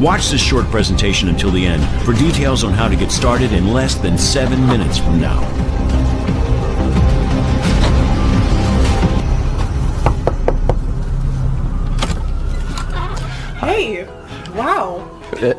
Watch this short presentation until the end for details on how to get started in less than 7 minutes from now. Hey, wow.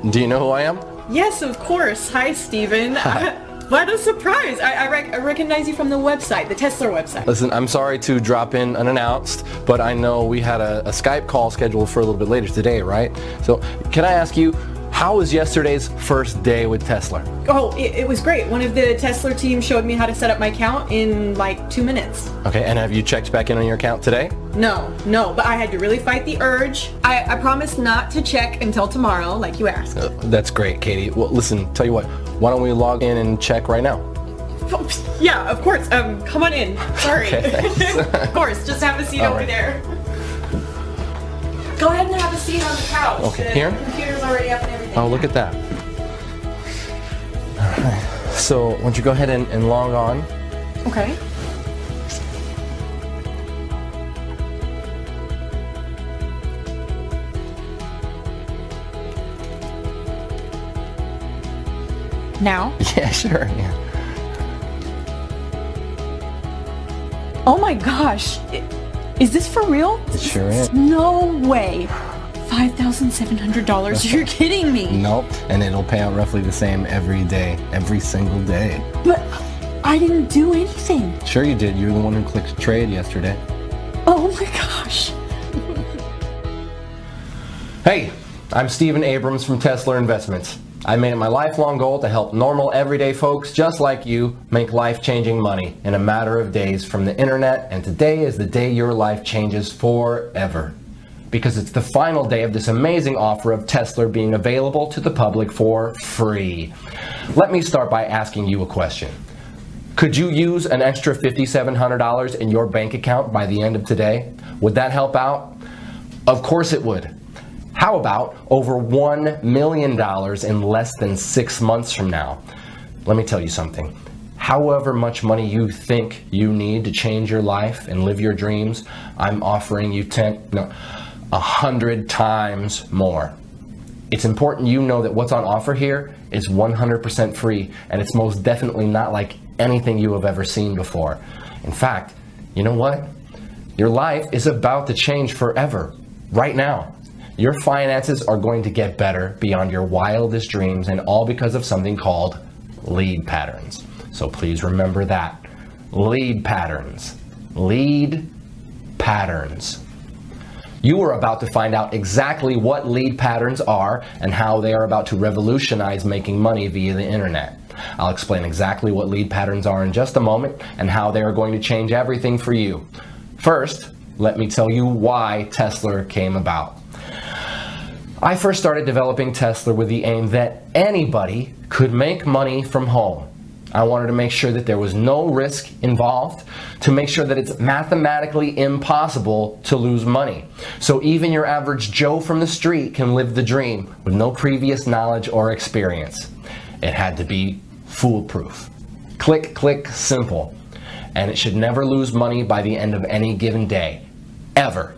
Do you know who I am? Yes, of course. Hi, Steven. Hi. What a surprise. I recognize you from the website, the Tesla website. Listen, I'm sorry to drop in unannounced, but I know we had a Skype call scheduled for a little bit later today, right? So can I ask you, how was yesterday's first day with Tesla? Oh, it was great. One of the Tesla team showed me how to set up my account in like 2 minutes. Okay, and have you checked back in on your account today? No, but I had to really fight the urge. I promised not to check until tomorrow, like you asked. That's great, Katie. Well, listen, tell you what, why don't we log in and check right now? Yeah, of course. Come on in. Sorry. Okay, Of course, just have a seat All over right. there. Go ahead and have a seat on the couch. Okay, the here? computer's already up and everything. Oh, look at that. All right. So, why don't you go ahead and log on? Okay. Now? Yeah, sure. Yeah. Oh my gosh. Is this for real? It sure is. No way. $5,700. You're kidding me. Nope. And it'll pay out roughly the same every day, every single day. But I didn't do anything. Sure you did. You're the one who clicked trade yesterday. Oh my gosh. Hey, I'm Steven Abrams from Tesla Investments. I made it my lifelong goal to help normal, everyday folks just like you make life-changing money in a matter of days from the internet, and today is the day your life changes forever. Because it's the final day of this amazing offer of Tesla being available to the public for free. Let me start by asking you a question. Could you use an extra $5,700 in your bank account by the end of today? Would that help out? Of course it would. How about over $1 million in less than 6 months from now? Let me tell you something. However much money you think you need to change your life and live your dreams, I'm offering you 100 times more. It's important you know that what's on offer here is 100% free, and it's most definitely not like anything you have ever seen before. In fact, you know what? Your life is about to change forever, right now. Your finances are going to get better beyond your wildest dreams, and all because of something called lead patterns. So please remember that. Lead patterns. Lead patterns. You are about to find out exactly what lead patterns are and how they are about to revolutionize making money via the internet. I'll explain exactly what lead patterns are in just a moment and how they are going to change everything for you. First, let me tell you why Tesla came about. I first started developing Tesla with the aim that anybody could make money from home. I wanted to make sure that there was no risk involved, to make sure that it's mathematically impossible to lose money. So even your average Joe from the street can live the dream with no previous knowledge or experience. It had to be foolproof. Click, click, simple. And it should never lose money by the end of any given day. Ever.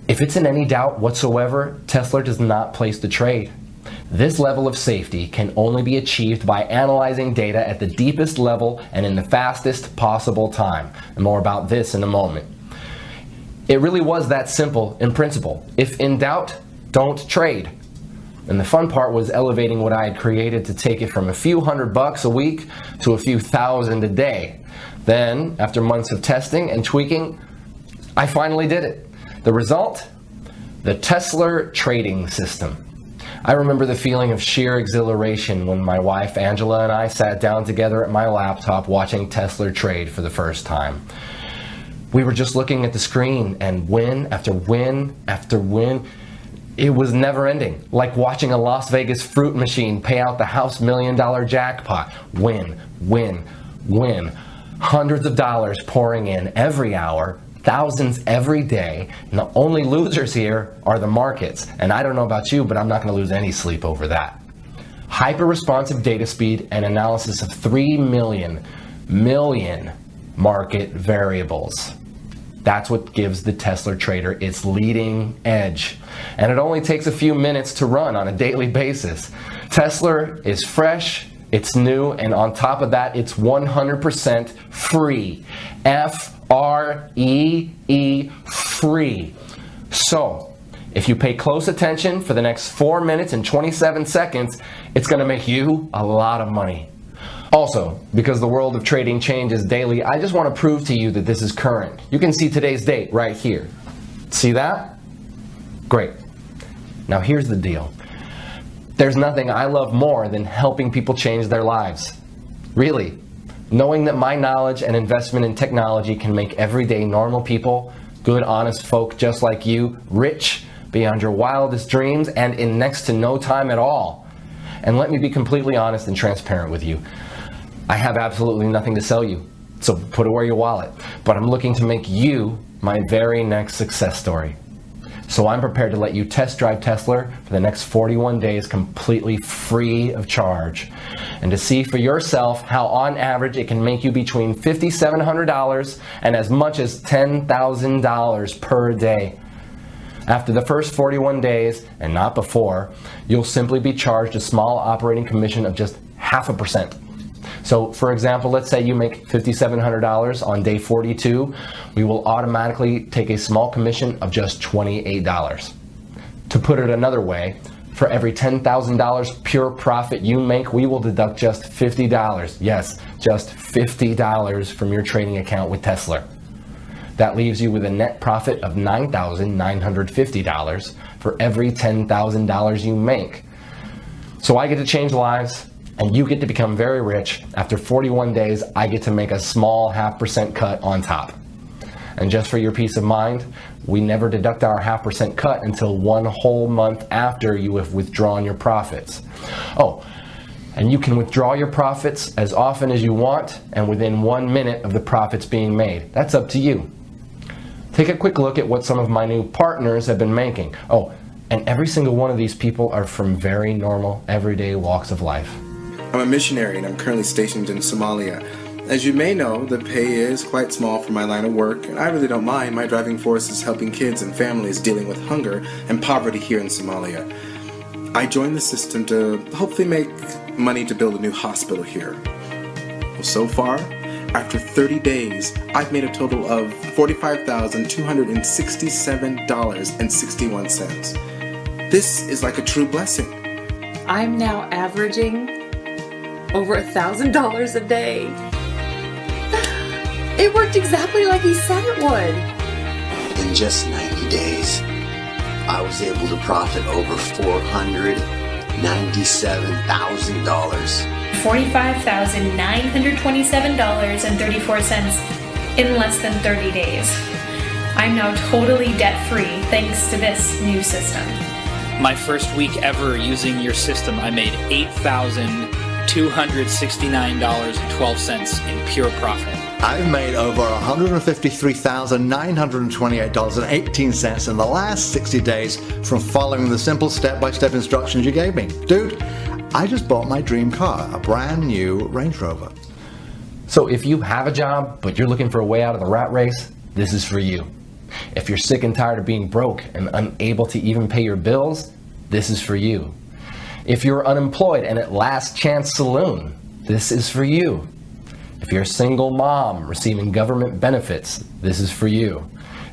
If it's in any doubt whatsoever, Tesla does not place the trade. This level of safety can only be achieved by analyzing data at the deepest level and in the fastest possible time. And more about this in a moment. It really was that simple in principle. If in doubt, don't trade. And the fun part was elevating what I had created to take it from a few $100 a week to a few thousand a day. Then, after months of testing and tweaking, I finally did it. The result? The Tesla trading system. I remember the feeling of sheer exhilaration when my wife Angela and I sat down together at my laptop watching Tesla trade for the first time. We were just looking at the screen, and win after win after win. It was never ending, like watching a Las Vegas fruit machine pay out the house $1 million jackpot. Win, win, win. Hundreds of dollars pouring in every hour, thousands every day, and the only losers here are the markets. And I don't know about you, but I'm not going to lose any sleep over that. Hyper-responsive data speed and analysis of 3 million market variables. That's what gives the Tesla trader its leading edge. And it only takes a few minutes to run on a daily basis. Tesla is fresh, it's new, and on top of that, it's 100% free. F-R-E-E, free. So, if you pay close attention for the next 4 minutes and 27 seconds, it's going to make you a lot of money. Also, because the world of trading changes daily, I just want to prove to you that this is current. You can see today's date right here. See that? Great. Now here's the deal. There's nothing I love more than helping people change their lives. Really. Knowing that my knowledge and investment in technology can make everyday normal people, good, honest folk just like you, rich beyond your wildest dreams and in next to no time at all. And let me be completely honest and transparent with you. I have absolutely nothing to sell you, so put away your wallet. But I'm looking to make you my very next success story. So I'm prepared to let you test drive Tesla for the next 41 days completely free of charge. And to see for yourself how on average it can make you between $5,700 and as much as $10,000 per day. After the first 41 days, and not before, you'll simply be charged a small operating commission of just 0.5%. So for example, let's say you make $5,700 on day 42, we will automatically take a small commission of just $28. To put it another way, for every $10,000 pure profit you make, we will deduct just $50. Yes, just $50 from your trading account with Tesla. That leaves you with a net profit of $9,950 for every $10,000 you make. So I get to change lives, and you get to become very rich. After 41 days, I get to make a small 0.5% cut on top. And just for your peace of mind, we never deduct our 0.5% cut until 1 whole month after you have withdrawn your profits. Oh, and you can withdraw your profits as often as you want and within 1 minute of the profits being made. That's up to you. Take a quick look at what some of my new partners have been making. Oh, and every single one of these people are from very normal, everyday walks of life. I'm a missionary and I'm currently stationed in Somalia. As you may know, the pay is quite small for my line of work, and I really don't mind. My driving force is helping kids and families dealing with hunger and poverty here in Somalia. I joined the system to hopefully make money to build a new hospital here. Well, so far, after 30 days, I've made a total of $45,267.61. This is like a true blessing. I'm now averaging over $1,000 a day. It worked exactly like he said it would. In just 90 days, I was able to profit over $497,000. $45,927.34 in less than 30 days. I'm now totally debt-free thanks to this new system. My first week ever using your system, I made $8,269.12 in pure profit. I've made over $153,928.18 in the last 60 days from following the simple step-by-step instructions you gave me. Dude, I just bought my dream car, a brand new Range Rover. So if you have a job, but you're looking for a way out of the rat race, this is for you. If you're sick and tired of being broke and unable to even pay your bills, this is for you. If you're unemployed and at Last Chance Saloon, this is for you. If you're a single mom receiving government benefits, this is for you.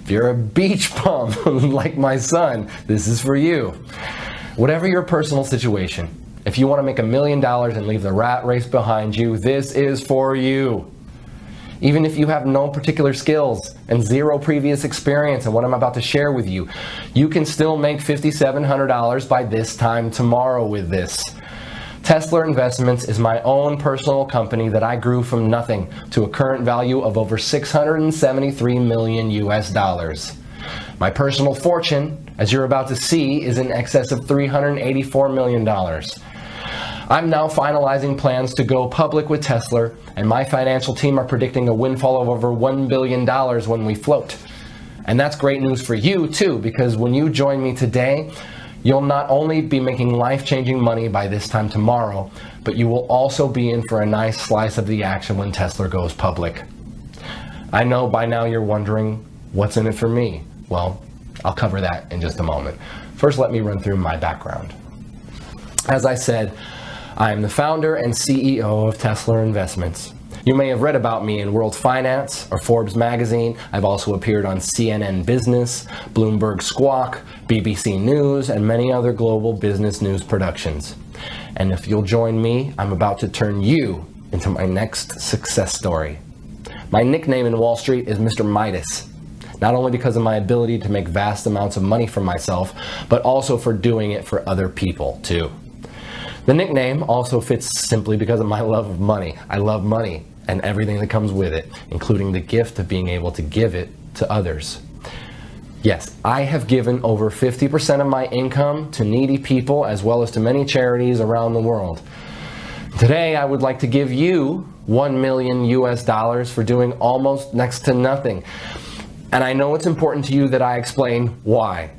If you're a beach bum like my son, this is for you. Whatever your personal situation, if you want to make $1 million and leave the rat race behind you, this is for you. Even if you have no particular skills and zero previous experience in what I'm about to share with you, you can still make $5,700 by this time tomorrow with this. Tesla Investments is my own personal company that I grew from nothing to a current value of over $673 million US. My personal fortune, as you're about to see, is in excess of $384 million. I'm now finalizing plans to go public with Tesla, and my financial team are predicting a windfall of over $1 billion when we float. And that's great news for you too, because when you join me today, you'll not only be making life-changing money by this time tomorrow, but you will also be in for a nice slice of the action when Tesla goes public. I know by now you're wondering, What's in it for me? Well, I'll cover that in just a moment. First, let me run through my background. As I said, I am the founder and CEO of Tesla Investments. You may have read about me in World Finance or Forbes magazine. I've also appeared on CNN Business, Bloomberg Squawk, BBC News, and many other global business news productions. And if you'll join me, I'm about to turn you into my next success story. My nickname in Wall Street is Mr. Midas, not only because of my ability to make vast amounts of money for myself, but also for doing it for other people too. The nickname also fits simply because of my love of money. I love money and everything that comes with it, including the gift of being able to give it to others. Yes, I have given over 50% of my income to needy people as well as to many charities around the world. Today, I would like to give you $1 million US for doing almost next to nothing. And I know it's important to you that I explain why.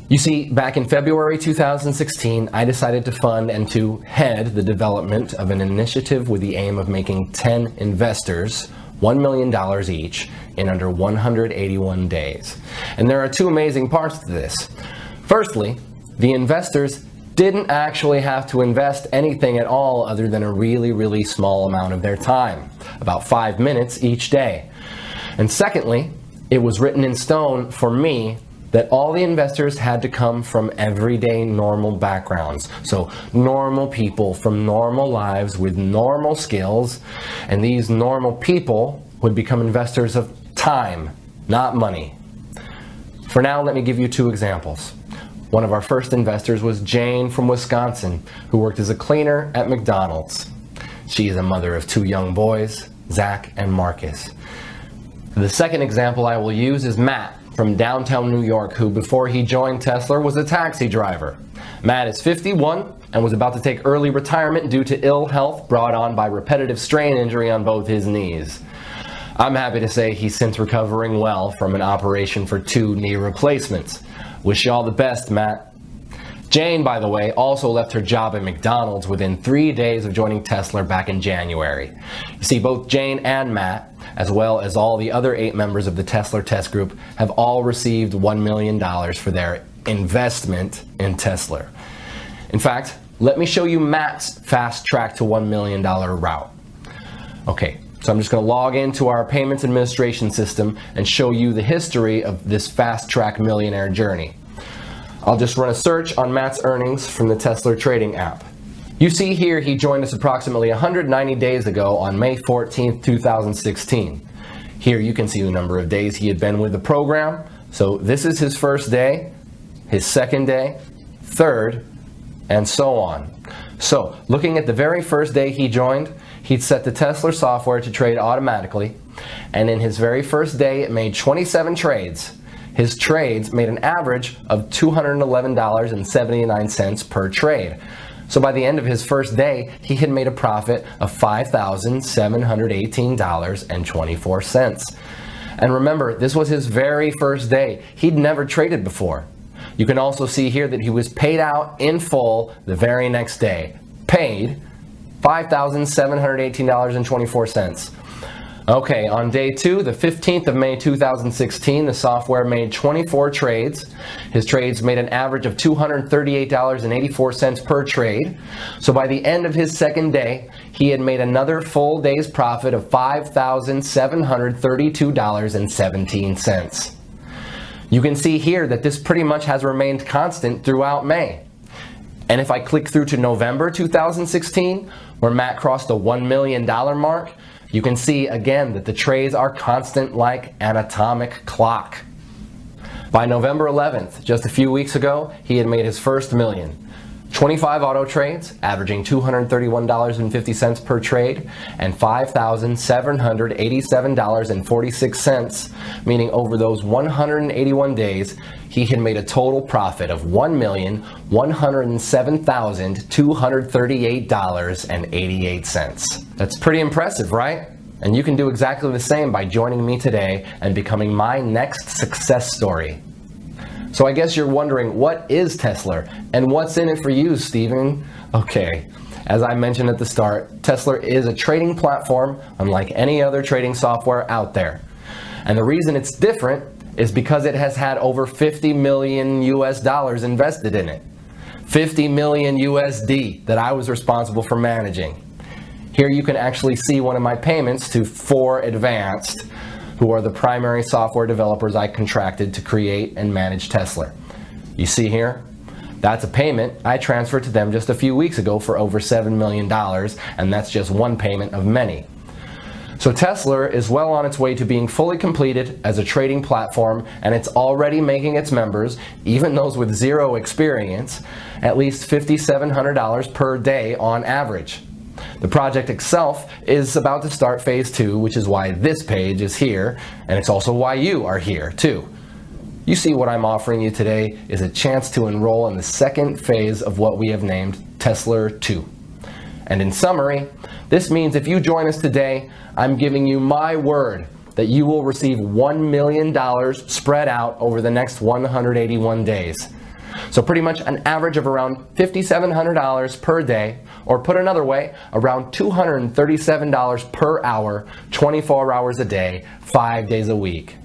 You see, back in February 2016, I decided to fund and to head the development of an initiative with the aim of making 10 investors $1 million each in under 181 days. And there are two amazing parts to this. Firstly, the investors didn't actually have to invest anything at all other than a really, really small amount of their time, about 5 minutes each day. And secondly, it was written in stone for me that all the investors had to come from everyday normal backgrounds. So normal people from normal lives with normal skills, and these normal people would become investors of time, not money. For now, let me give you two examples. One of our first investors was Jane from Wisconsin, who worked as a cleaner at McDonald's. She is a mother of two young boys, Zach and Marcus. The second example I will use is Matt from downtown New York, who before he joined Tesla was a taxi driver. Matt is 51 and was about to take early retirement due to ill health brought on by repetitive strain injury on both his knees. I'm happy to say he's since recovering well from an operation for 2 knee replacements. Wish you all the best, Matt. Jane, by the way, also left her job at McDonald's within 3 days of joining Tesla back in January. You see, both Jane and Matt, as well as all the other 8 members of the Tesla Test Group, have all received $1 million for their investment in Tesla. In fact, let me show you Matt's fast track to $1 million route. Okay, so I'm just going to log into our payments administration system and show you the history of this fast track millionaire journey. I'll just run a search on Matt's earnings from the Tesla trading app. You see here he joined us approximately 190 days ago on May 14th, 2016. Here you can see the number of days he had been with the program. So this is his first day, his second day, third, and so on. So looking at the very first day he joined, he'd set the Tesla software to trade automatically, and in his very first day it made 27 trades. His trades made an average of $211.79 per trade. So by the end of his first day, he had made a profit of $5,718.24. And remember, this was his very first day. He'd never traded before. You can also see here that he was paid out in full the very next day. Paid $5,718.24. Okay, on day 2, the 15th of May 2016, the software made 24 trades. His trades made an average of $238.84 per trade. So by the end of his second day, he had made another full day's profit of $5,732.17. You can see here that this pretty much has remained constant throughout May. And if I click through to November 2016, where Matt crossed the $1 million mark, you can see again that the trades are constant like an atomic clock. By November 11th, just a few weeks ago, he had made his first million. 25 auto trades, averaging $231.50 per trade, and $5,787.46, meaning over those 181 days, he had made a total profit of $1,107,238.88. That's pretty impressive, right? And you can do exactly the same by joining me today and becoming my next success story. So I guess you're wondering, what is Tesla and what's in it for you, Stephen? Okay, as I mentioned at the start, Tesla is a trading platform unlike any other trading software out there. And the reason it's different is because it has had over 50 million US dollars invested in it. 50 million USD that I was responsible for managing. Here you can actually see one of my payments to 4Advanced, who are the primary software developers I contracted to create and manage Tesla. You see here? That's a payment I transferred to them just a few weeks ago for over $7 million, and that's just one payment of many. So Tesla is well on its way to being fully completed as a trading platform, and it's already making its members, even those with zero experience, at least $5,700 per day on average. The project itself is about to start phase 2, which is why this page is here, and it's also why you are here too. You see, what I'm offering you today is a chance to enroll in the second phase of what we have named Tesla 2. And in summary, this means if you join us today, I'm giving you my word that you will receive $1 million spread out over the next 181 days. So pretty much an average of around $5,700 per day, or put another way, around $237 per hour, 24 hours a day, 5 days a week.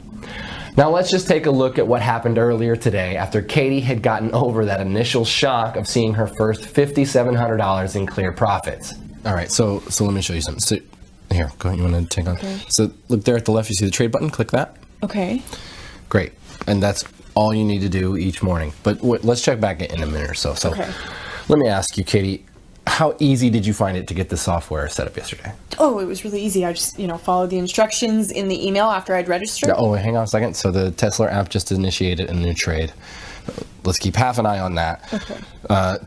Now let's just take a look at what happened earlier today after Katie had gotten over that initial shock of seeing her first $5,700 in clear profits. All right, so let me show you something. So here, go ahead, you want to take on? Okay. So look there at the left, you see the trade button, click that. Okay. Great, and that's all you need to do each morning. But let's check back in a minute or so. So Okay. Let me ask you, Katie, how easy did you find it to get the software set up yesterday? Oh, it was really easy. I just, followed the instructions in the email after I'd registered. Oh, hang on a second. So the Tesla app just initiated a new trade. Let's keep half an eye on that. Okay.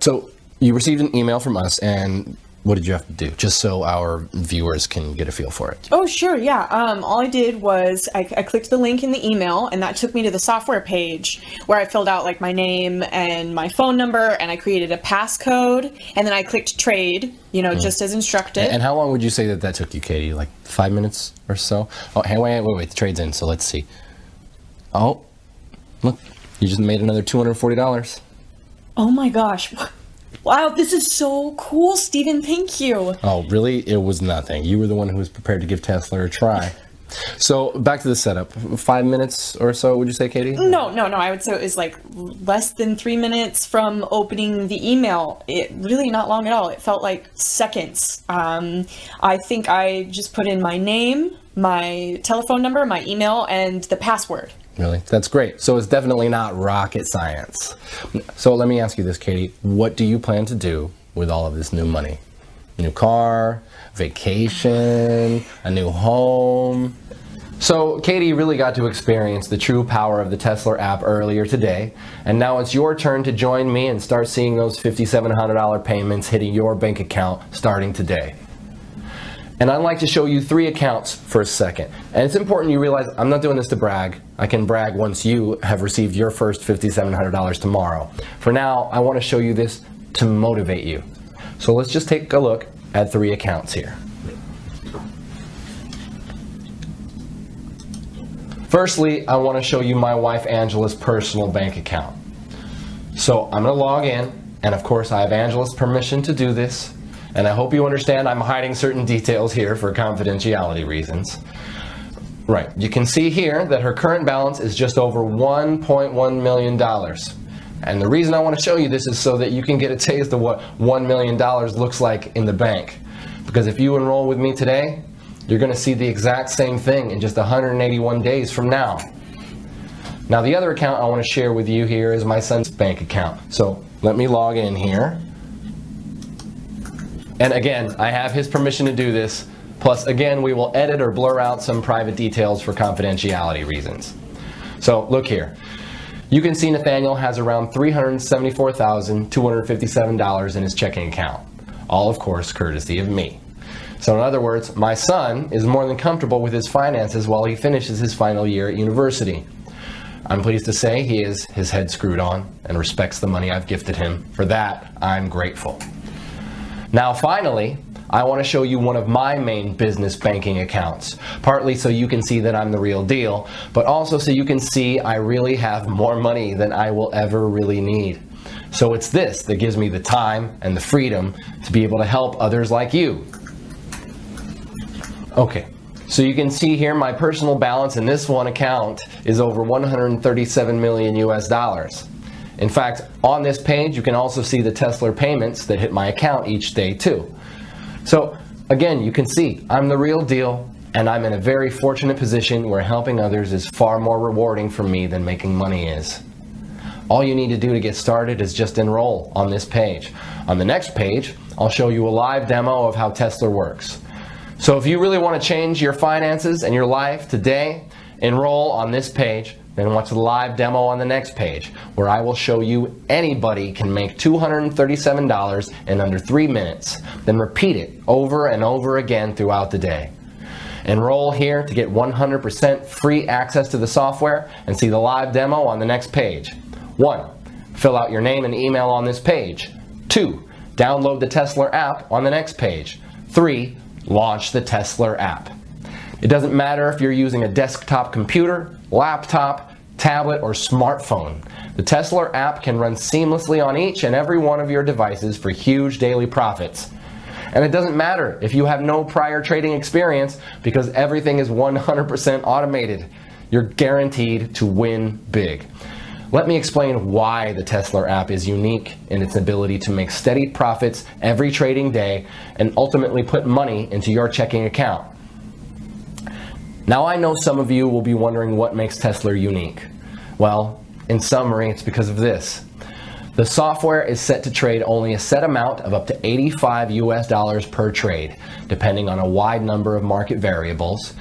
So you received an email from us, and what did you have to do? Just so our viewers can get a feel for it. Oh, sure, yeah. All I did was I clicked the link in the email, and that took me to the software page where I filled out like my name and my phone number, and I created a passcode, and then I clicked trade, just as instructed. And how long would you say that took you, Katie? Like 5 minutes or so? Oh, hey, wait, the trade's in, so let's see. Oh, look, you just made another $240. Oh my gosh. Wow, this is so cool, Stephen. Thank you. Oh, really? It was nothing. You were the one who was prepared to give Tesla a try. So back to the setup. 5 minutes or so, would you say, Katie? No. I would say it was like less than 3 minutes from opening the email. It really not long at all. It felt like seconds. I think I just put in my name, my telephone number, my email, and the password. Really? That's great. So it's definitely not rocket science. So let me ask you this, Katie. What do you plan to do with all of this new money? New car, vacation, a new home? So Katie really got to experience the true power of the Tesla app earlier today, and now it's your turn to join me and start seeing those $5,700 payments hitting your bank account starting today. And I'd like to show you 3 accounts for a second. And it's important you realize I'm not doing this to brag. I can brag once you have received your first $5,700 tomorrow. For now, I want to show you this to motivate you. So let's just take a look at 3 accounts here. Firstly, I want to show you my wife Angela's personal bank account. So I'm going to log in, and of course I have Angela's permission to do this. And I hope you understand I'm hiding certain details here for confidentiality reasons. Right, you can see here that her current balance is just over $1.1 million. And the reason I want to show you this is so that you can get a taste of what $1 million looks like in the bank. Because if you enroll with me today, you're going to see the exact same thing in just 181 days from now. Now the other account I want to share with you here is my son's bank account. So let me log in here. And again, I have his permission to do this. Plus, again, we will edit or blur out some private details for confidentiality reasons. So look here. You can see Nathaniel has around $374,257 in his checking account. All, of course, courtesy of me. So in other words, my son is more than comfortable with his finances while he finishes his final year at university. I'm pleased to say he has his head screwed on and respects the money I've gifted him. For that, I'm grateful. Now finally, I want to show you one of my main business banking accounts, partly so you can see that I'm the real deal, but also so you can see I really have more money than I will ever really need. So it's this that gives me the time and the freedom to be able to help others like you. Okay, So you can see here my personal balance in this one account is over 137 million US dollars. In fact, on this page you can also see the Tesla payments that hit my account each day too. So again, you can see I'm the real deal, and I'm in a very fortunate position where helping others is far more rewarding for me than making money is. All you need to do to get started is just enroll on this page. On the next page, I'll show you a live demo of how Tesla works. So if you really want to change your finances and your life today, enroll on this page, then watch the live demo on the next page, where I will show you anybody can make $237 in under 3 minutes, then repeat it over and over again throughout the day. Enroll here to get 100% free access to the software and see the live demo on the next page. 1. Fill out your name and email on this page. 2. Download the Tesla app on the next page. 3. Launch the Tesla app. It doesn't matter if you're using a desktop computer, laptop, tablet, or smartphone. The Tesla app can run seamlessly on each and every one of your devices for huge daily profits. And it doesn't matter if you have no prior trading experience, because everything is 100% automated. You're guaranteed to win big. Let me explain why the Tesla app is unique in its ability to make steady profits every trading day and ultimately put money into your checking account. Now I know some of you will be wondering what makes Tesla unique. Well, in summary, it's because of this. The software is set to trade only a set amount of up to 85 US dollars per trade, depending on a wide number of market variables,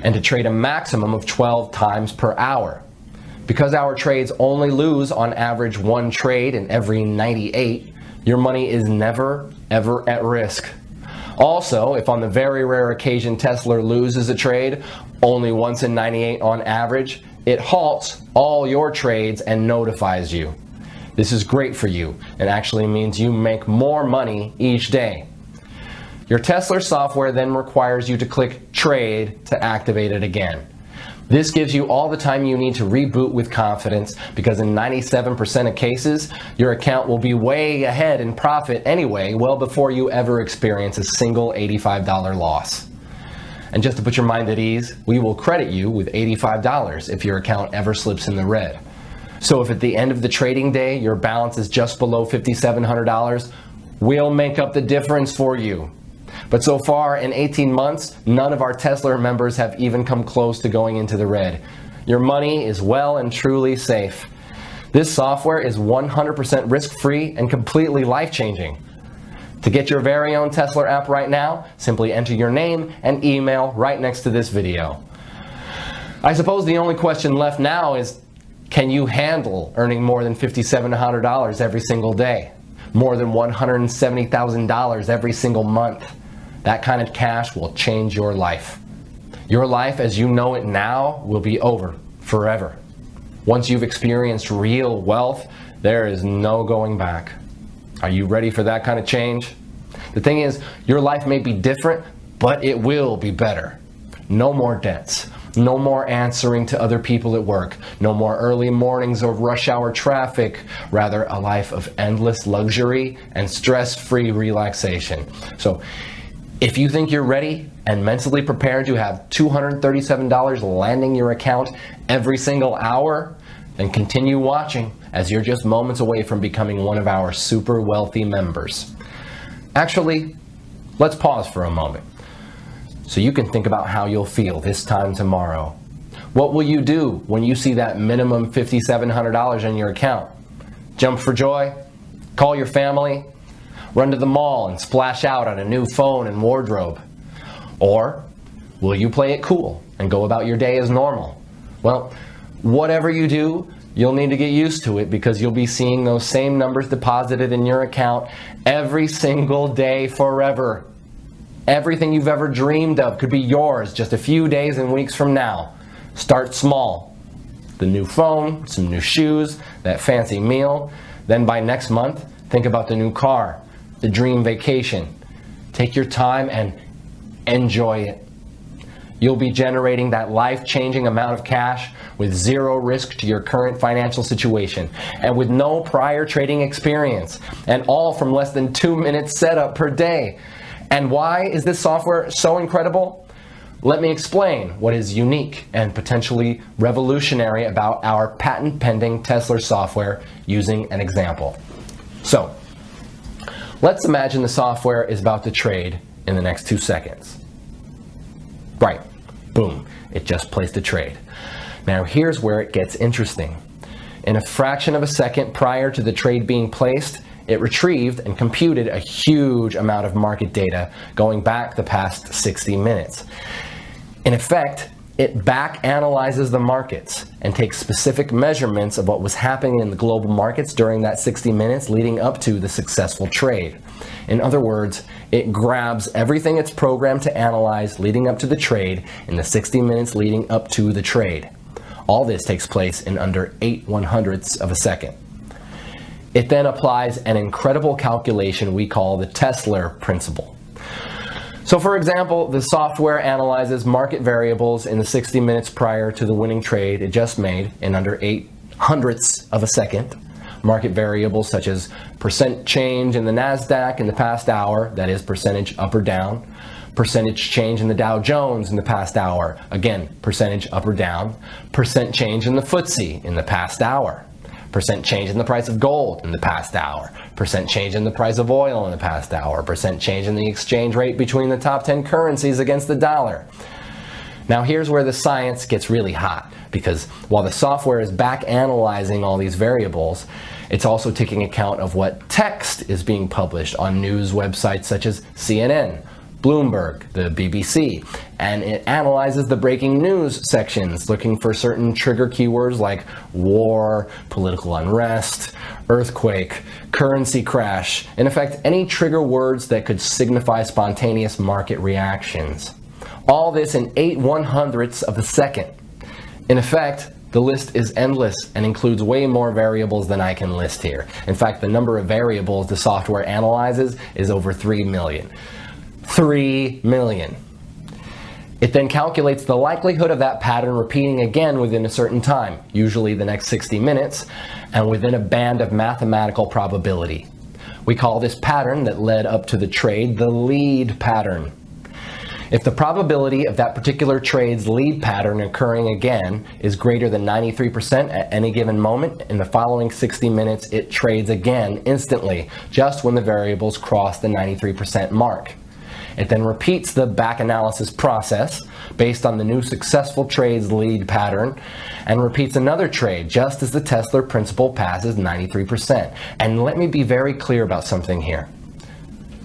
and to trade a maximum of 12 times per hour. Because our trades only lose on average 1 trade in every 98, your money is never, ever at risk. Also, if on the very rare occasion Tesla loses a trade, only once in 98 on average, it halts all your trades and notifies you. This is great for you. It actually means you make more money each day. Your Tesla software then requires you to click Trade to activate it again. This gives you all the time you need to reboot with confidence, because in 97% of cases, your account will be way ahead in profit anyway, well before you ever experience a single $85 loss. And just to put your mind at ease, we will credit you with $85 if your account ever slips in the red. So if at the end of the trading day your balance is just below $5,700, we'll make up the difference for you. But so far in 18 months, none of our Tesla members have even come close to going into the red. Your money is well and truly safe. This software is 100% risk-free and completely life-changing. To get your very own Tesla app right now, simply enter your name and email right next to this video. I suppose the only question left now is, can you handle earning more than $5,700 every single day? More than $170,000 every single month? That kind of cash will change your life. Your life as you know it now will be over forever. Once you've experienced real wealth, there is no going back. Are you ready for that kind of change? The thing is, your life may be different, but it will be better. No more debts. No more answering to other people at work. No more early mornings or rush hour traffic. Rather, a life of endless luxury and stress-free relaxation. So, if you think you're ready and mentally prepared to have $237 landing your account every single hour, then continue watching, as you're just moments away from becoming one of our super wealthy members. Actually, let's pause for a moment, so you can think about how you'll feel this time tomorrow. What will you do when you see that minimum $5,700 in your account? Jump for joy? Call your family? Run to the mall and splash out on a new phone and wardrobe? Or will you play it cool and go about your day as normal? Well, whatever you do, you'll need to get used to it, because you'll be seeing those same numbers deposited in your account every single day forever. Everything you've ever dreamed of could be yours just a few days and weeks from now. Start small. The new phone, some new shoes, that fancy meal. Then by next month, think about the new car, the dream vacation. Take your time and enjoy it. You'll be generating that life-changing amount of cash with zero risk to your current financial situation and with no prior trading experience, and all from less than 2 minutes setup per day. And why is this software so incredible? Let me explain what is unique and potentially revolutionary about our patent-pending Tesla software using an example. So, let's imagine the software is about to trade in the next 2 seconds. Right, boom, it just placed a trade. Now here's where it gets interesting. In a fraction of a second prior to the trade being placed, it retrieved and computed a huge amount of market data going back the past 60 minutes. In effect, it back analyzes the markets and takes specific measurements of what was happening in the global markets during that 60 minutes leading up to the successful trade. In other words, it grabs everything it's programmed to analyze leading up to the trade in the 60 minutes leading up to the trade. All this takes place in under 8/100ths of a second. It then applies an incredible calculation we call the Tesla principle. So for example, the software analyzes market variables in the 60 minutes prior to the winning trade it just made in under 8/100ths of a second. Market variables such as percent change in the NASDAQ in the past hour, that is percentage up or down, percentage change in the Dow Jones in the past hour, again, percentage up or down, percent change in the FTSE in the past hour, percent change in the price of gold in the past hour, percent change in the price of oil in the past hour, percent change in the exchange rate between the top 10 currencies against the dollar. Now here's where the science gets really hot, because while the software is back analyzing all these variables, it's also taking account of what text is being published on news websites such as CNN, Bloomberg, the BBC, and it analyzes the breaking news sections looking for certain trigger keywords like war, political unrest, earthquake, currency crash, in effect any trigger words that could signify spontaneous market reactions. All this in 8/100ths of a second. In effect, the list is endless and includes way more variables than I can list here. In fact, the number of variables the software analyzes is over 3 million. 3 million. It then calculates the likelihood of that pattern repeating again within a certain time, usually the next 60 minutes, and within a band of mathematical probability. We call this pattern that led up to the trade the lead pattern. If the probability of that particular trade's lead pattern occurring again is greater than 93% at any given moment, in the following 60 minutes it trades again instantly, just when the variables cross the 93% mark. It then repeats the back analysis process based on the new successful trade's lead pattern and repeats another trade just as the Tesla principle passes 93%. And let me be very clear about something here.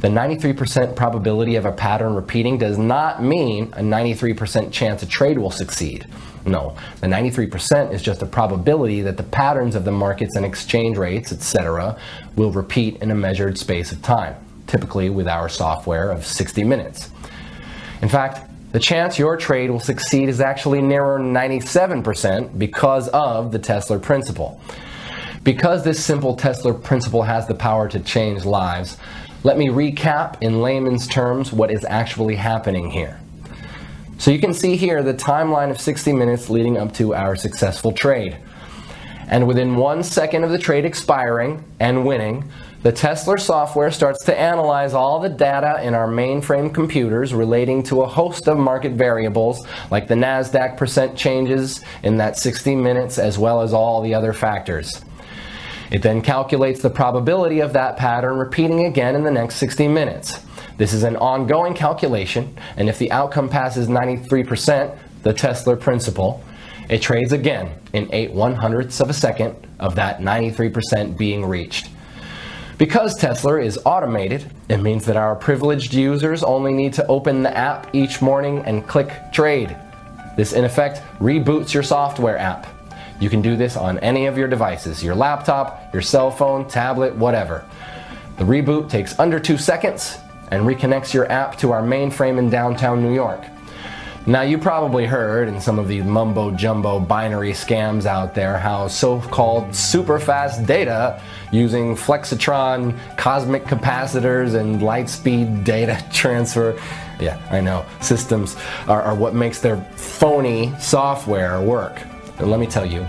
The 93% probability of a pattern repeating does not mean a 93% chance a trade will succeed. No, the 93% is just a probability that the patterns of the markets and exchange rates, etc., will repeat in a measured space of time, typically with our software of 60 minutes. In fact, the chance your trade will succeed is actually nearer 97% because of the Tesla principle. Because this simple Tesla principle has the power to change lives, let me recap in layman's terms what is actually happening here. So you can see here the timeline of 60 minutes leading up to our successful trade. And within 1 second of the trade expiring and winning, the Tesla software starts to analyze all the data in our mainframe computers relating to a host of market variables like the NASDAQ percent changes in that 60 minutes as well as all the other factors. It then calculates the probability of that pattern repeating again in the next 60 minutes. This is an ongoing calculation, and if the outcome passes 93%, the Tesla principle, it trades again in 8/100ths of a second of that 93% being reached. Because Tesla is automated, it means that our privileged users only need to open the app each morning and click trade. This in effect reboots your software app. You can do this on any of your devices, your laptop, your cell phone, tablet, whatever. The reboot takes under 2 seconds and reconnects your app to our mainframe in downtown New York. Now you probably heard in some of these mumbo-jumbo binary scams out there how so-called super fast data using Flexitron cosmic capacitors and light-speed data transfer, yeah, I know, systems are what makes their phony software work. And let me tell you,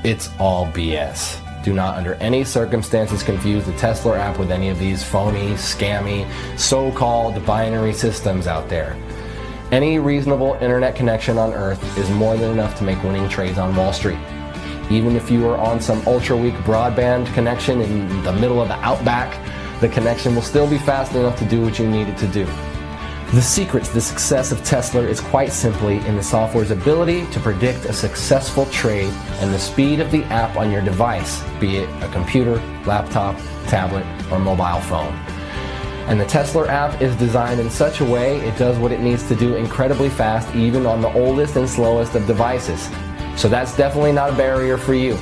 it's all BS. Do not under any circumstances confuse the Tesla app with any of these phony, scammy, so-called binary systems out there. Any reasonable internet connection on Earth is more than enough to make winning trades on Wall Street. Even if you are on some ultra-weak broadband connection in the middle of the outback, the connection will still be fast enough to do what you need it to do. The secret to the success of Tesla is quite simply in the software's ability to predict a successful trade and the speed of the app on your device, be it a computer, laptop, tablet, or mobile phone. And the Tesla app is designed in such a way it does what it needs to do incredibly fast, even on the oldest and slowest of devices. So that's definitely not a barrier for you.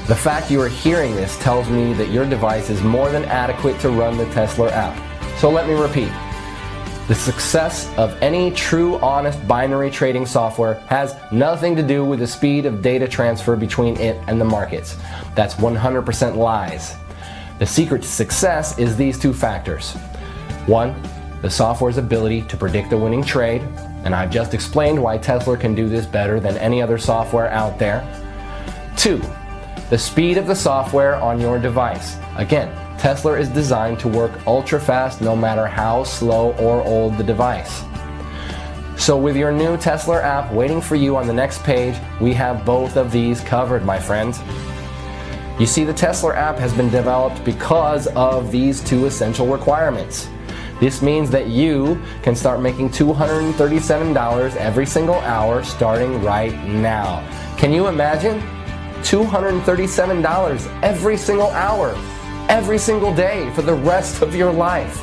The fact you are hearing this tells me that your device is more than adequate to run the Tesla app. So let me repeat. The success of any true, honest binary trading software has nothing to do with the speed of data transfer between it and the markets. That's 100% lies. The secret to success is these two factors. One, the software's ability to predict a winning trade, and I've just explained why Tesla can do this better than any other software out there. Two, the speed of the software on your device. Again, Tesla is designed to work ultra fast no matter how slow or old the device. So with your new Tesla app waiting for you on the next page, we have both of these covered, my friends. You see, the Tesla app has been developed because of these two essential requirements. This means that you can start making $237 every single hour starting right now. Can you imagine? $237 every single hour, every single day for the rest of your life.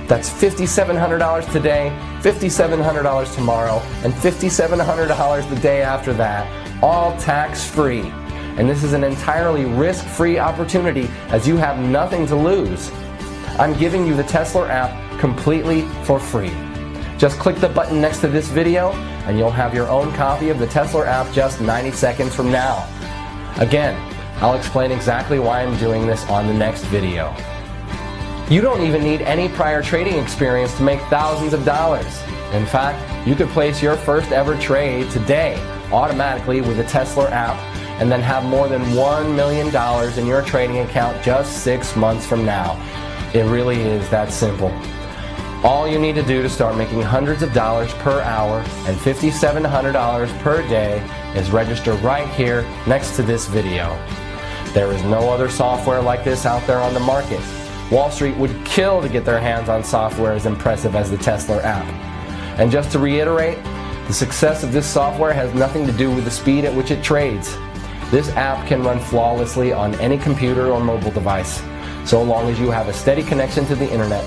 That's $5,700 today, $5,700 tomorrow, and $5,700 the day after that, all tax-free. And this is an entirely risk-free opportunity as you have nothing to lose. I'm giving you the Tesla app completely for free. Just click the button next to this video and you'll have your own copy of the Tesla app just 90 seconds from now. Again, I'll explain exactly why I'm doing this on the next video. You don't even need any prior trading experience to make thousands of dollars. In fact, you could place your first ever trade today automatically with the Tesla app and then have more than $1 million in your trading account just 6 months from now. It really is that simple. All you need to do to start making hundreds of dollars per hour and $5,700 per day is register right here next to this video. There is no other software like this out there on the market. Wall Street would kill to get their hands on software as impressive as the Tesla app. And just to reiterate, the success of this software has nothing to do with the speed at which it trades. This app can run flawlessly on any computer or mobile device, so long as you have a steady connection to the internet.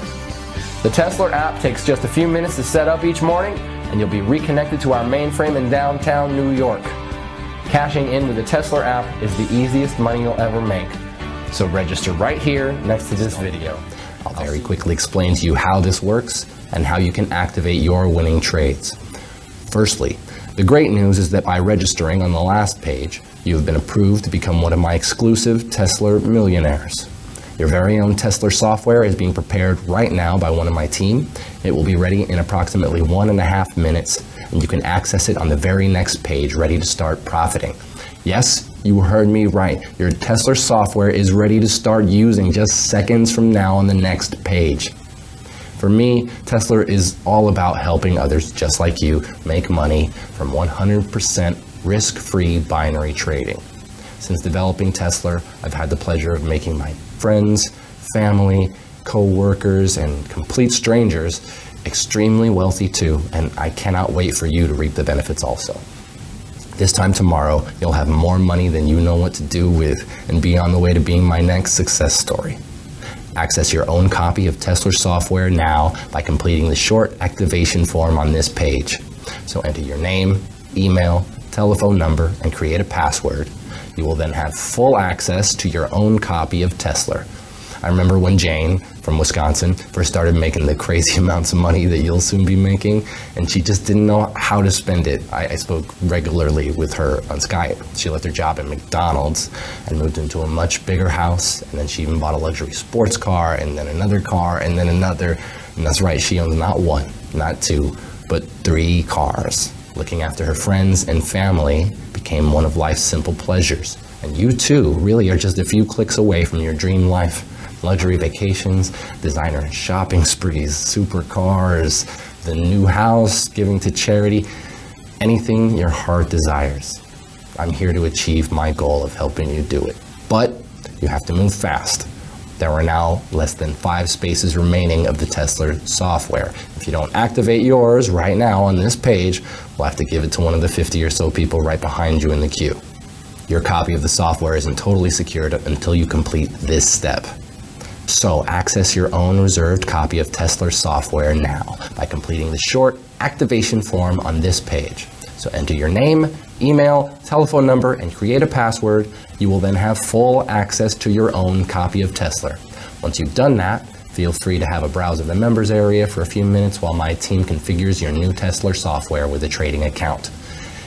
The Tesla app takes just a few minutes to set up each morning, and you'll be reconnected to our mainframe in downtown New York. Cashing in with the Tesla app is the easiest money you'll ever make. So register right here next to this video. I'll very quickly explain to you how this works and how you can activate your winning trades. Firstly, the great news is that by registering on the last page, you have been approved to become one of my exclusive Tesla millionaires. Your very own Tesla software is being prepared right now by one of my team. It will be ready in approximately 1.5 minutes, and you can access it on the very next page, ready to start profiting. Yes, you heard me right. Your Tesla software is ready to start using just seconds from now on the next page. For me, Tesla is all about helping others just like you make money from 100% risk-free binary trading. Since developing Tesla, I've had the pleasure of making my friends, family, co-workers, and complete strangers extremely wealthy too, and I cannot wait for you to reap the benefits also. This time tomorrow, you'll have more money than you know what to do with and be on the way to being my next success story. Access your own copy of Tesla software now by completing the short activation form on this page. So enter your name, email, telephone number, and create a password. You will then have full access to your own copy of Tesla. I remember when Jane from Wisconsin first started making the crazy amounts of money that you'll soon be making, and she just didn't know how to spend it. I spoke regularly with her on Skype. She left her job at McDonald's and moved into a much bigger house, and then she even bought a luxury sports car, and then another car, and then another. And that's right, she owns not one, not two, but 3 cars. Looking after her friends and family became one of life's simple pleasures. And you too really are just a few clicks away from your dream life. Luxury vacations, designer shopping sprees, supercars, the new house, giving to charity, anything your heart desires. I'm here to achieve my goal of helping you do it. But you have to move fast. There are now less than 5 spaces remaining of the Tesla software. If you don't activate yours right now on this page, we'll have to give it to one of the 50 or so people right behind you in the queue. Your copy of the software isn't totally secured until you complete this step. So access your own reserved copy of Tesla software now by completing the short activation form on this page. So enter your name, email, telephone number, and create a password. You will then have full access to your own copy of Tesla. Once you've done that, feel free to have a browse of the members area for a few minutes while my team configures your new Tesla software with a trading account.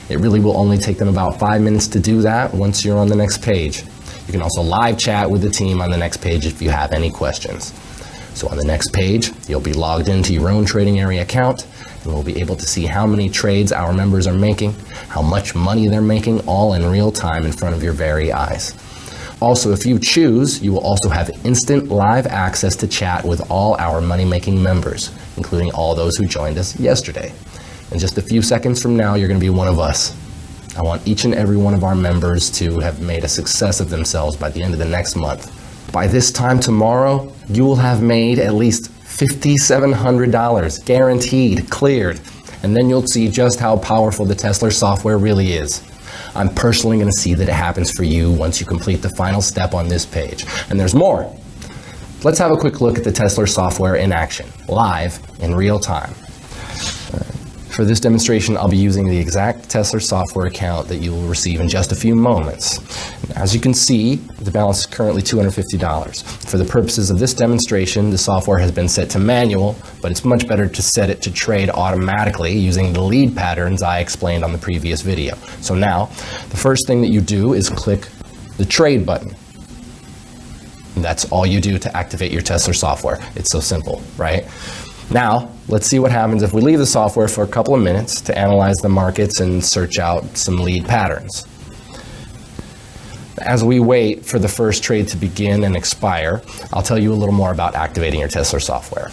It really will only take them about 5 minutes to do that once you're on the next page. You can also live chat with the team on the next page if you have any questions. So on the next page, you'll be logged into your own trading area account, and we'll be able to see how many trades our members are making, how much money they're making, all in real time in front of your very eyes. Also, if you choose, you will also have instant live access to chat with all our money-making members, including all those who joined us yesterday. In just a few seconds from now, you're going to be one of us. I want each and every one of our members to have made a success of themselves by the end of the next month. By this time tomorrow, you will have made at least $5,700, guaranteed, cleared. And then you'll see just how powerful the Tesla software really is. I'm personally going to see that it happens for you once you complete the final step on this page. And there's more. Let's have a quick look at the Tesla software in action, live, in real time. For this demonstration, I'll be using the exact Tesla software account that you will receive in just a few moments. As you can see, the balance is currently $250. For the purposes of this demonstration, the software has been set to manual, but it's much better to set it to trade automatically using the lead patterns I explained on the previous video. So now, the first thing that you do is click the trade button. And that's all you do to activate your Tesla software. It's so simple, right? Now, let's see what happens if we leave the software for a couple of minutes to analyze the markets and search out some lead patterns. As we wait for the first trade to begin and expire, I'll tell you a little more about activating your Tesla software.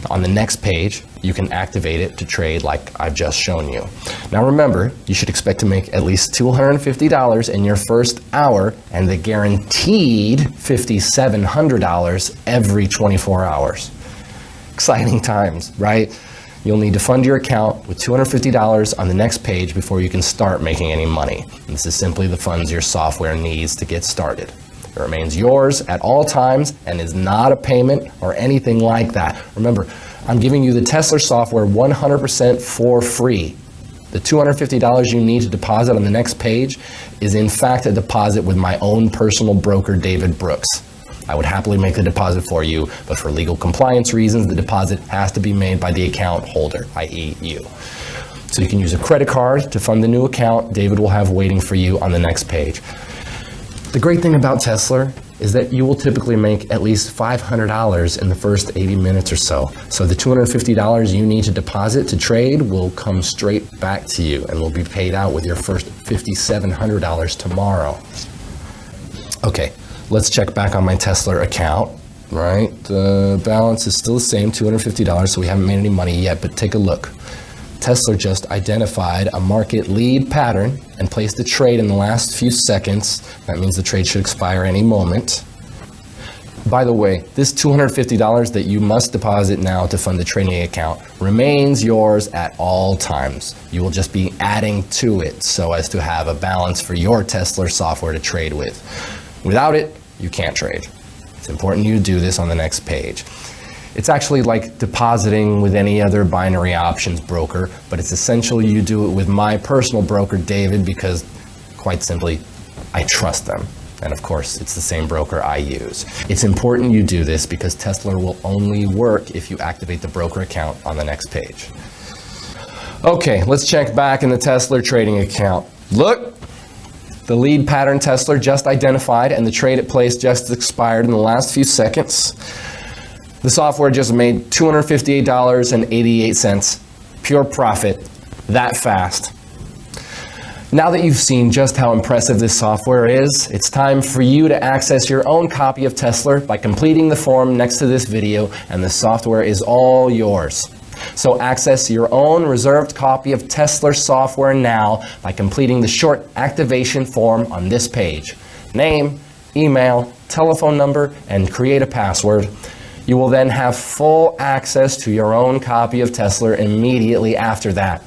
On the next page, you can activate it to trade like I've just shown you. Now remember, you should expect to make at least $250 in your first hour and the guaranteed $5,700 every 24 hours. Exciting times, right? You'll need to fund your account with $250 on the next page before you can start making any money. And this is simply the funds your software needs to get started. It remains yours at all times and is not a payment or anything like that. Remember, I'm giving you the Tesla software 100% for free. The $250 you need to deposit on the next page is in fact a deposit with my own personal broker, David Brooks. I would happily make the deposit for you, but for legal compliance reasons, the deposit has to be made by the account holder, i.e. you. So you can use a credit card to fund the new account David will have waiting for you on the next page. The great thing about Tesla is that you will typically make at least $500 in the first 80 minutes or so. So the $250 you need to deposit to trade will come straight back to you and will be paid out with your first $5,700 tomorrow. Okay. Let's check back on my Tesla account, right? The balance is still the same, $250, so we haven't made any money yet, but take a look. Tesla just identified a market lead pattern and placed a trade in the last few seconds. That means the trade should expire any moment. By the way, this $250 that you must deposit now to fund the trading account remains yours at all times. You will just be adding to it so as to have a balance for your Tesla software to trade with. Without it, you can't trade. It's important you do this on the next page. It's actually like depositing with any other binary options broker, but it's essential you do it with my personal broker, David, because quite simply, I trust them. And of course, it's the same broker I use. It's important you do this because Tesla will only work if you activate the broker account on the next page. Okay, let's check back in the Tesla trading account. Look! The lead pattern Tesla just identified and the trade it placed just expired in the last few seconds. The software just made $258.88, pure profit, that fast. Now that you've seen just how impressive this software is, it's time for you to access your own copy of Tesla by completing the form next to this video, and the software is all yours. So access your own reserved copy of Tesla software now by completing the short activation form on this page. Name, email, telephone number, and create a password. You will then have full access to your own copy of Tesla immediately after that.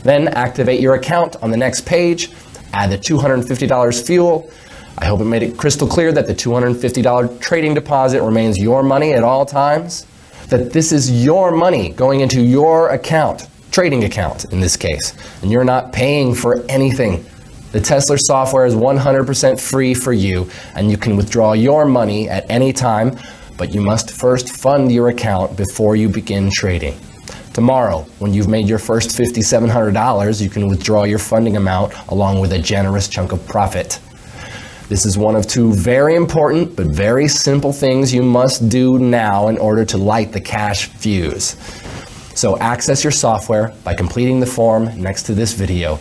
Then activate your account on the next page, add the $250 fuel. I hope it made it crystal clear that the $250 trading deposit remains your money at all times, that this is your money going into your account, trading account in this case, and you're not paying for anything. The Tesla software is 100% free for you, and you can withdraw your money at any time, but you must first fund your account before you begin trading. Tomorrow, when you've made your first $5,700, you can withdraw your funding amount along with a generous chunk of profit. This is one of two very important but very simple things you must do now in order to light the cash fuse. So access your software by completing the form next to this video.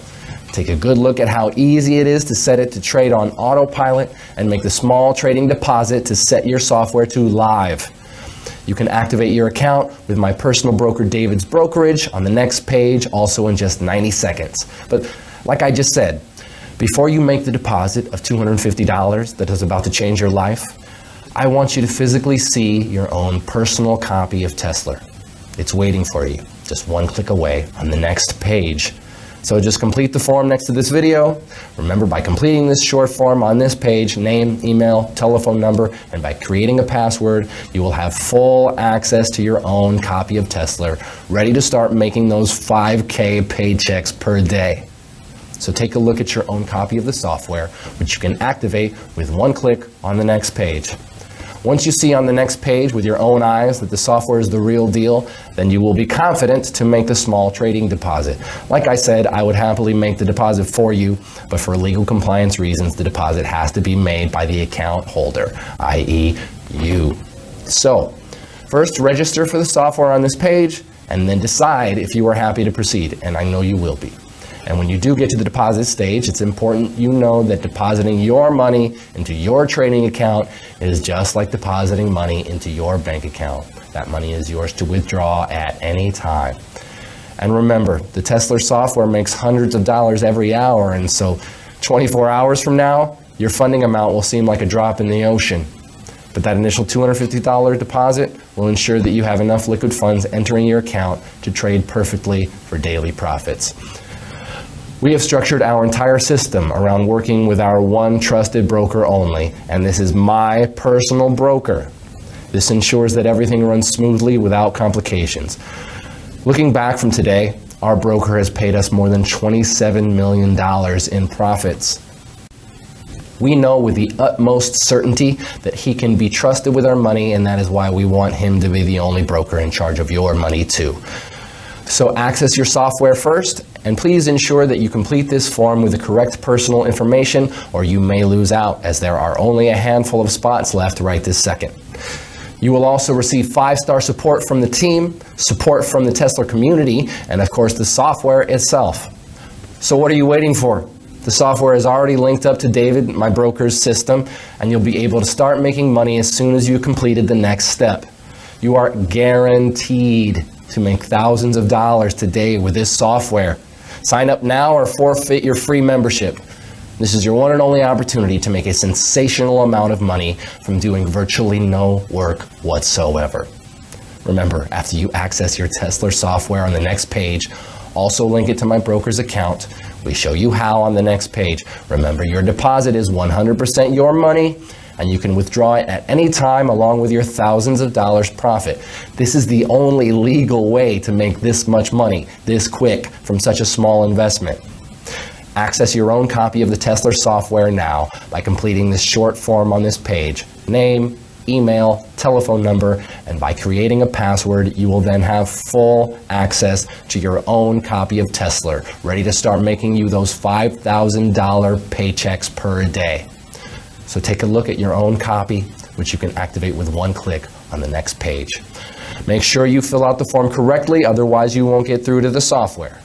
Take a good look at how easy it is to set it to trade on autopilot and make the small trading deposit to set your software to live. You can activate your account with my personal broker David's Brokerage on the next page, also in just 90 seconds. But like I just said, before you make the deposit of $250 that is about to change your life, I want you to physically see your own personal copy of Tesla. It's waiting for you, just one click away on the next page. So just complete the form next to this video. Remember, by completing this short form on this page, name, email, telephone number, and by creating a password, you will have full access to your own copy of Tesla, ready to start making those 5K paychecks per day. So take a look at your own copy of the software, which you can activate with one click on the next page. Once you see on the next page with your own eyes that the software is the real deal, then you will be confident to make the small trading deposit. Like I said, I would happily make the deposit for you, but for legal compliance reasons, the deposit has to be made by the account holder, i.e. you. So, first register for the software on this page, and then decide if you are happy to proceed, and I know you will be. And when you do get to the deposit stage, it's important you know that depositing your money into your trading account is just like depositing money into your bank account. That money is yours to withdraw at any time. And remember, the Tesla software makes hundreds of dollars every hour, and so 24 hours from now, your funding amount will seem like a drop in the ocean. But that initial $250 deposit will ensure that you have enough liquid funds entering your account to trade perfectly for daily profits. We have structured our entire system around working with our one trusted broker only, and this is my personal broker. This ensures that everything runs smoothly without complications. Looking back from today, our broker has paid us more than $27 million in profits. We know with the utmost certainty that he can be trusted with our money, and that is why we want him to be the only broker in charge of your money too. So access your software first, and please ensure that you complete this form with the correct personal information, or you may lose out, as there are only a handful of spots left right this second. You will also receive 5-star support from the team, support from the Tesla community, and of course the software itself. So what are you waiting for? The software is already linked up to David, my broker's system, and you'll be able to start making money as soon as you completed the next step. You are guaranteed to make thousands of dollars today with this software. Sign up now or forfeit your free membership. This is your one and only opportunity to make a sensational amount of money from doing virtually no work whatsoever. Remember, after you access your Tesla software on the next page, also link it to my broker's account. We show you how on the next page. Remember, your deposit is 100% your money, and you can withdraw it at any time along with your thousands of dollars profit. This is the only legal way to make this much money this quick from such a small investment. Access your own copy of the Tesla software now by completing this short form on this page. Name, email, telephone number, and by creating a password, you will then have full access to your own copy of Tesla, ready to start making you those $5,000 paychecks per day. So take a look at your own copy, which you can activate with one click on the next page. Make sure you fill out the form correctly, otherwise you won't get through to the software.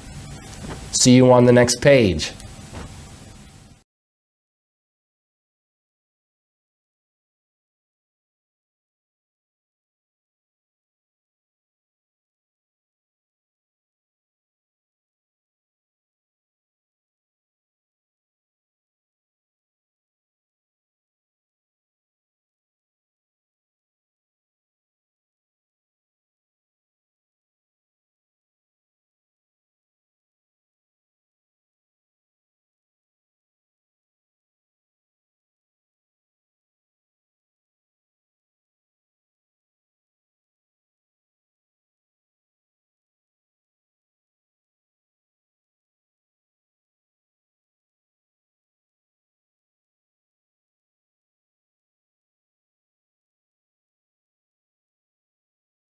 See you on the next page.